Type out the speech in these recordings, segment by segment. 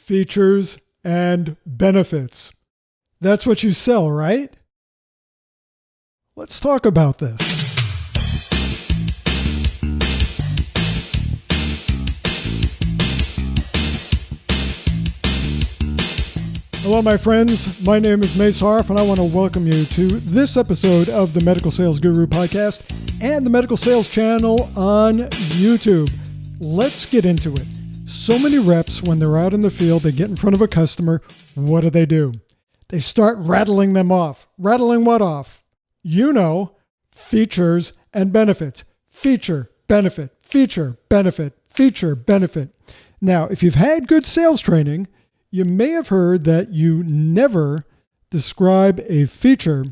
features, and benefits. That's what you sell, right? Let's talk about this. Hello, my friends. My name is Mace Harf, and I want to welcome you to this episode of the Medical Sales Guru podcast and the Medical Sales channel on YouTube. Let's get into it. So many reps, when they're out in the field, they get in front of a customer. What do? They start rattling them off. Rattling what off? You know, features and benefits. Feature, benefit, feature, benefit, feature, benefit. Now, if you've had good sales training, you may have heard that you never describe a feature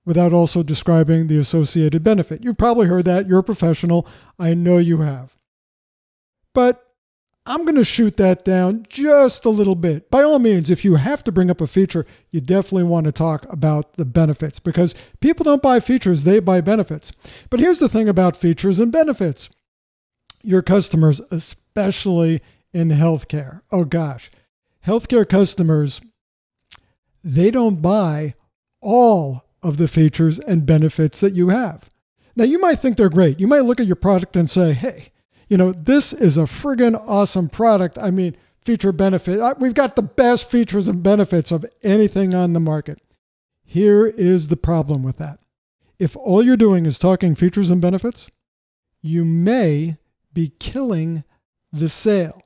without also describing the associated benefit. You've probably heard that. You're a professional. I know you have. But I'm going to shoot that down just a little bit. By all means, if you have to bring up a feature, you definitely want to talk about the benefits because people don't buy features, they buy benefits. But here's the thing about features and benefits. Your customers, especially in healthcare, oh gosh, healthcare customers, they don't buy all of the features and benefits that you have. Now, you might think they're great. You might look at your product and say, hey, you know, this is a friggin' awesome product. I mean, feature benefit. We've got the best features and benefits of anything on the market. Here is the problem with that. If all you're doing is talking features and benefits, you may be killing the sale.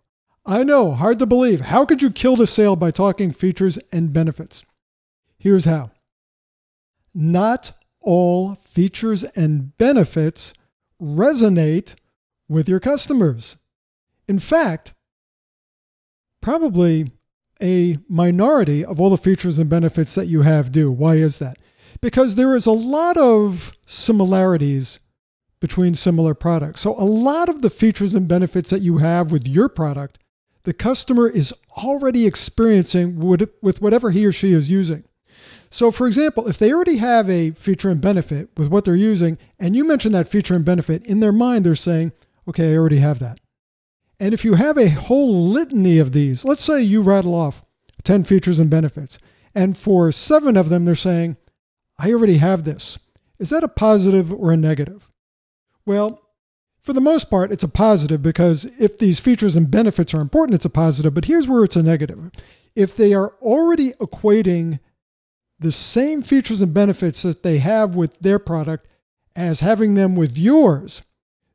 I know, hard to believe. How could you kill the sale by talking features and benefits? Here's how. Not all features and benefits resonate with your customers. In fact, probably a minority of all the features and benefits that you have do. Why is that? Because there is a lot of similarities between similar products. So a lot of the features and benefits that you have with your product, the customer is already experiencing with whatever he or she is using. So for example, if they already have a feature and benefit with what they're using, and you mention that feature and benefit, in their mind they're saying, okay, I already have that. And if you have a whole litany of these, let's say you rattle off 10 features and benefits, and for 7 of them, they're saying, I already have this. Is that a positive or a negative? Well, for the most part, it's a positive because if these features and benefits are important, it's a positive, but here's where it's a negative. If they are already equating the same features and benefits that they have with their product as having them with yours,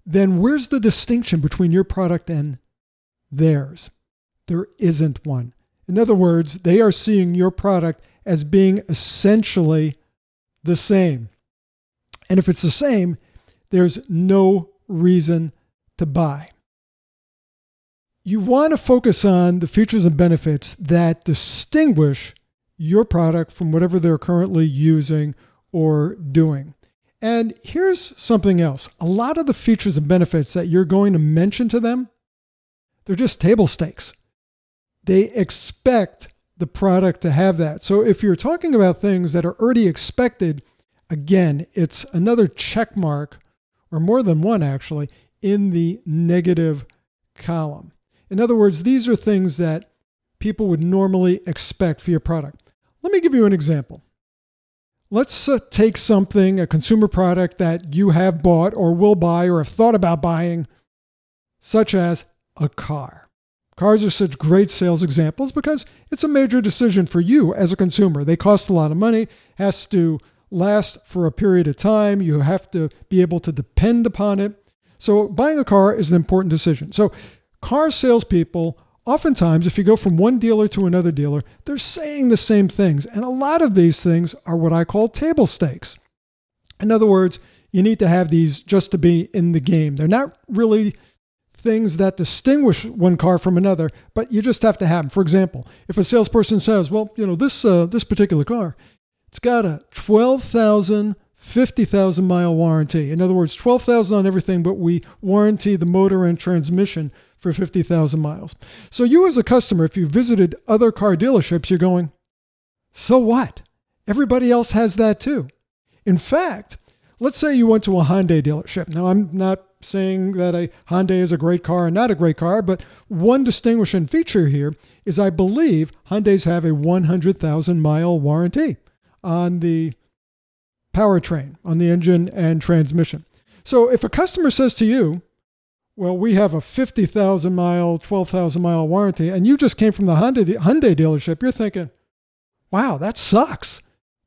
then where's the distinction between your product and theirs? There isn't one. In other words, they are seeing your product as being essentially the same. And if it's the same, there's no reason to buy. You want to focus on the features and benefits that distinguish your product from whatever they're currently using or doing. And here's something else. A lot of the features and benefits that you're going to mention to them, they're just table stakes. They expect the product to have that. So if you're talking about things that are already expected, again, it's another check mark, or more than one actually, in the negative column. In other words, these are things that people would normally expect for your product. Let me give you an example. Let's take something, a consumer product that you have bought or will buy or have thought about buying, such as a car. Cars are such great sales examples because it's a major decision for you as a consumer. They cost a lot of money, has to last for a period of time. You have to be able to depend upon it. So buying a car is an important decision. So car salespeople, oftentimes, if you go from one dealer to another dealer, they're saying the same things. And a lot of these things are what I call table stakes. In other words, you need to have these just to be in the game. They're not really things that distinguish one car from another, but you just have to have them. For example, if a salesperson says, well, you know, this particular car, it's got a 12,000, 50,000 mile warranty. In other words, 12,000 on everything, but we warranty the motor and transmission for 50,000 miles. So you as a customer, if you visited other car dealerships, you're going, so what? Everybody else has that too. In fact, let's say you went to a Hyundai dealership. Now, I'm not saying that a Hyundai is a great car and not a great car, but one distinguishing feature here is I believe Hyundais have a 100,000 mile warranty on the powertrain, on the engine and transmission. So if a customer says to you, well, we have a 50,000 mile, 12,000 mile warranty, and you just came from the Hyundai dealership, you're thinking, wow, that sucks.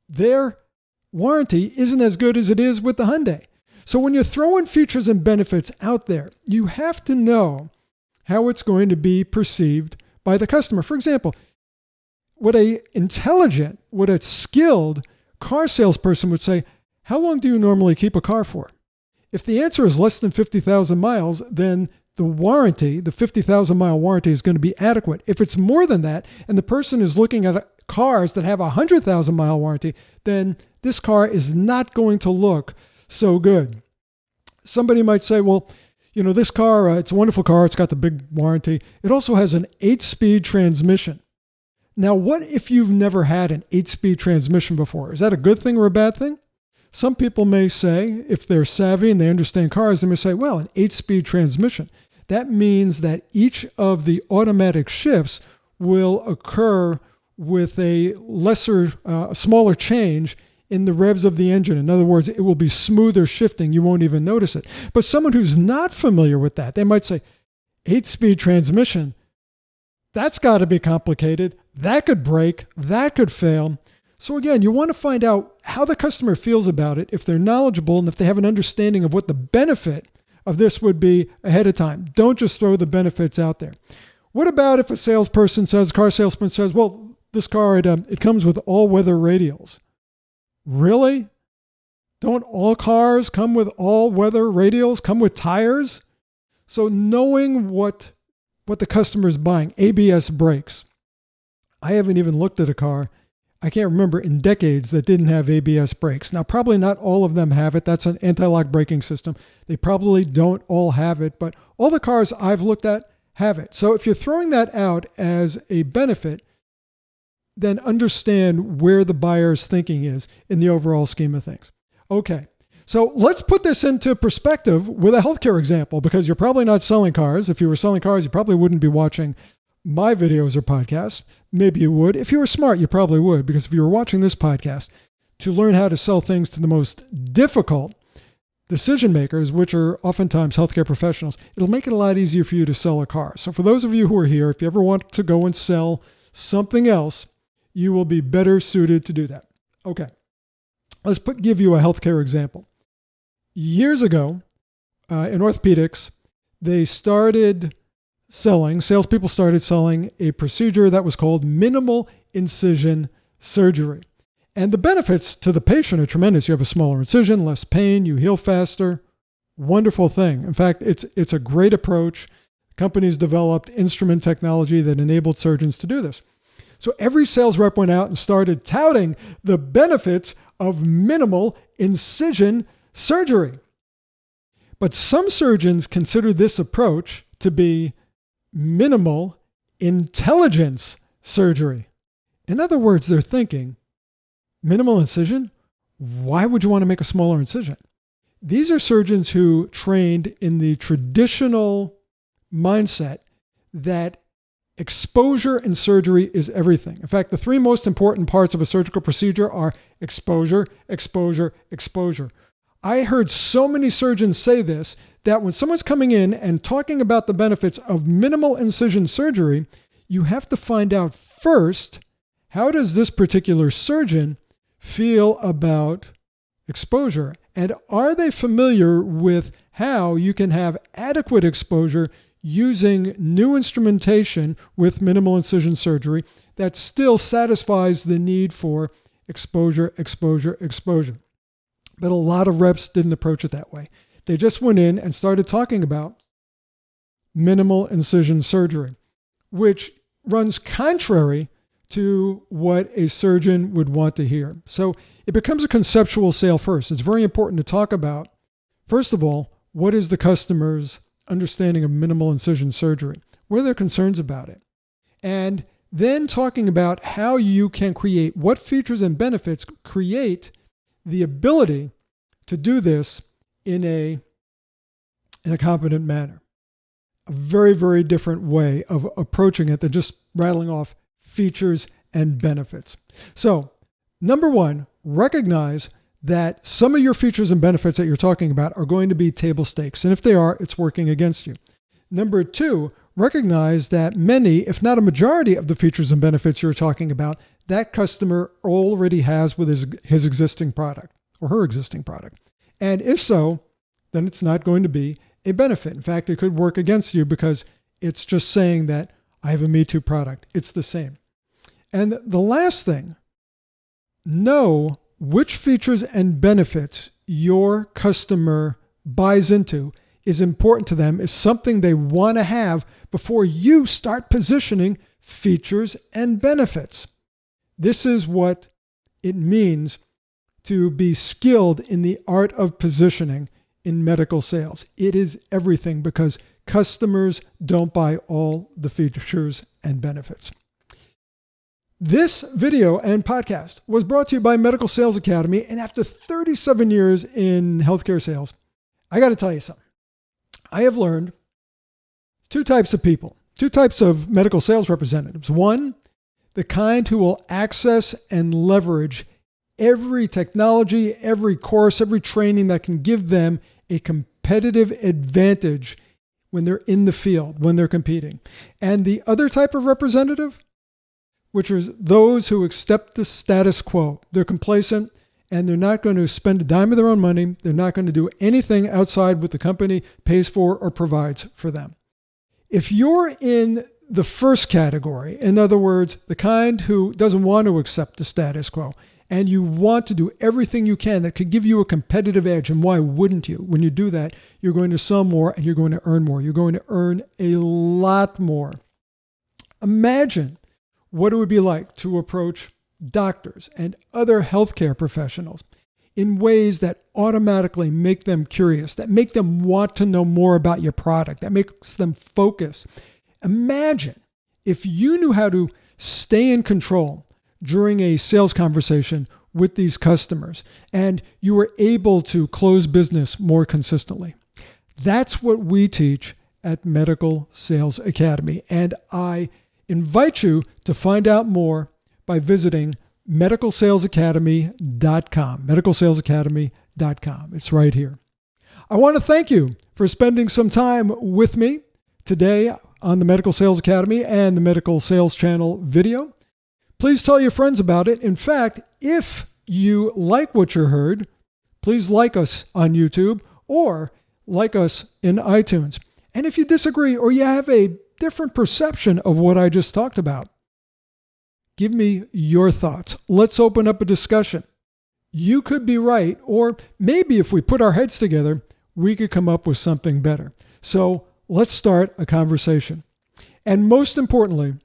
Their warranty isn't as good as it is with the Hyundai. So when you're throwing features and benefits out there, you have to know how it's going to be perceived by the customer. For example, what a skilled car salesperson would say, how long do you normally keep a car for? If the answer is less than 50,000 miles, then the warranty, the 50,000 mile warranty is going to be adequate. If it's more than that, and the person is looking at cars that have a 100,000 mile warranty, then this car is not going to look so good. Somebody might say, well, this car, it's a wonderful car. It's got the big warranty. It also has an 8-speed transmission. Now, what if you've never had an 8-speed transmission before? Is that a good thing or a bad thing? Some people may say, if they're savvy and they understand cars, they may say, well, an 8-speed transmission. That means that each of the automatic shifts will occur with a smaller change in the revs of the engine. In other words, it will be smoother shifting. You won't even notice it. But someone who's not familiar with that, they might say, 8-speed transmission, that's got to be complicated. That could break. That could fail. So again, you want to find out how the customer feels about it, if they're knowledgeable and if they have an understanding of what the benefit of this would be ahead of time. Don't just throw the benefits out there. What about if a car salesman says, well, this car, it comes with all-weather radials. Really? Don't all cars come with all-weather radials, come with tires? So knowing what the customer is buying, ABS brakes. I haven't even looked at a car, I can't remember, in decades that didn't have ABS brakes. Now, probably not all of them have it. That's an anti-lock braking system. They probably don't all have it, but all the cars I've looked at have it. So if you're throwing that out as a benefit, then understand where the buyer's thinking is in the overall scheme of things. Okay, so let's put this into perspective with a healthcare example, because you're probably not selling cars. If you were selling cars, you probably wouldn't be watching my videos or podcasts. Maybe you would. If you were smart, you probably would, because if you were watching this podcast to learn how to sell things to the most difficult decision makers, which are oftentimes healthcare professionals, it'll make it a lot easier for you to sell a car. So for those of you who are here, if you ever want to go and sell something else, you will be better suited to do that. Okay, let's give you a healthcare example. Years ago, in orthopedics, salespeople started selling a procedure that was called minimal incision surgery. And the benefits to the patient are tremendous. You have a smaller incision, less pain, you heal faster. Wonderful thing. In fact, it's a great approach. Companies developed instrument technology that enabled surgeons to do this. So every sales rep went out and started touting the benefits of minimal incision surgery. But some surgeons consider this approach to be minimal intelligence surgery. In other words, they're thinking, minimal incision? Why would you want to make a smaller incision? These are surgeons who trained in the traditional mindset that exposure in surgery is everything. In fact, the three most important parts of a surgical procedure are exposure, exposure, exposure. I heard so many surgeons say this, that when someone's coming in and talking about the benefits of minimal incision surgery, you have to find out first, how does this particular surgeon feel about exposure? And are they familiar with how you can have adequate exposure using new instrumentation with minimal incision surgery that still satisfies the need for exposure, exposure, exposure? But a lot of reps didn't approach it that way. They just went in and started talking about minimal incision surgery, which runs contrary to what a surgeon would want to hear. So it becomes a conceptual sale first. It's very important to talk about, first of all, what is the customer's understanding of minimal incision surgery? What are their concerns about it? And then talking about how you can create, what features and benefits create the ability to do this in a in a competent manner. A very, very different way of approaching it than just rattling off features and benefits. So, number one, recognize that some of your features and benefits that you're talking about are going to be table stakes. And if they are, it's working against you. Number two, recognize that many, if not a majority of the features and benefits you're talking about, that customer already has with his existing product or her existing product. And if so, then it's not going to be a benefit. In fact, it could work against you because it's just saying that I have a Me Too product. It's the same. And the last thing, know which features and benefits your customer buys into is important to them, is something they want to have before you start positioning features and benefits. This is what it means to be skilled in the art of positioning in medical sales. It is everything because customers don't buy all the features and benefits. This video and podcast was brought to you by Medical Sales Academy. And after 37 years in healthcare sales, I got to tell you something. I have learned two types of people, two types of medical sales representatives. One, the kind who will access and leverage every technology, every course, every training that can give them a competitive advantage when they're in the field, when they're competing. And the other type of representative, which is those who accept the status quo. They're complacent and they're not going to spend a dime of their own money. They're not going to do anything outside what the company pays for or provides for them. If you're in the first category, in other words, the kind who doesn't want to accept the status quo, and you want to do everything you can that could give you a competitive edge, and why wouldn't you? When you do that, you're going to sell more and you're going to earn more. You're going to earn a lot more. Imagine what it would be like to approach doctors and other healthcare professionals in ways that automatically make them curious, that make them want to know more about your product, that makes them focus. Imagine if you knew how to stay in control during a sales conversation with these customers and you were able to close business more consistently. That's what we teach at Medical Sales Academy. And I invite you to find out more by visiting medicalsalesacademy.com, medicalsalesacademy.com. It's right here. I want to thank you for spending some time with me today on the Medical Sales Academy and the Medical Sales Channel video. Please tell your friends about it. In fact, if you like what you heard, please like us on YouTube or like us in iTunes. And if you disagree or you have a different perception of what I just talked about, give me your thoughts. Let's open up a discussion. You could be right, or maybe if we put our heads together, we could come up with something better. So let's start a conversation. And most importantly,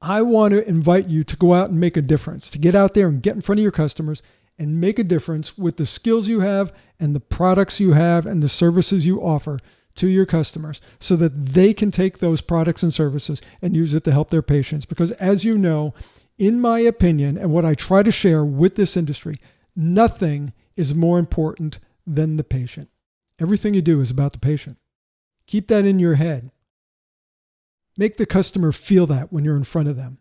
I want to invite you to go out and make a difference, to get out there and get in front of your customers and make a difference with the skills you have and the products you have and the services you offer to your customers so that they can take those products and services and use it to help their patients. Because as you know, in my opinion, and what I try to share with this industry, nothing is more important than the patient. Everything you do is about the patient. Keep that in your head. Make the customer feel that when you're in front of them.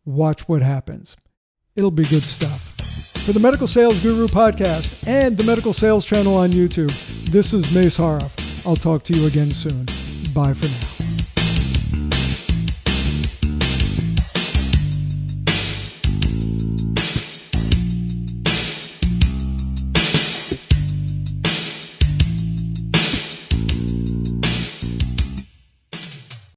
Watch what happens. It'll be good stuff. For the Medical Sales Guru podcast and the Medical Sales Channel on YouTube, this is Mace Haroff. I'll talk to you again soon. Bye for now.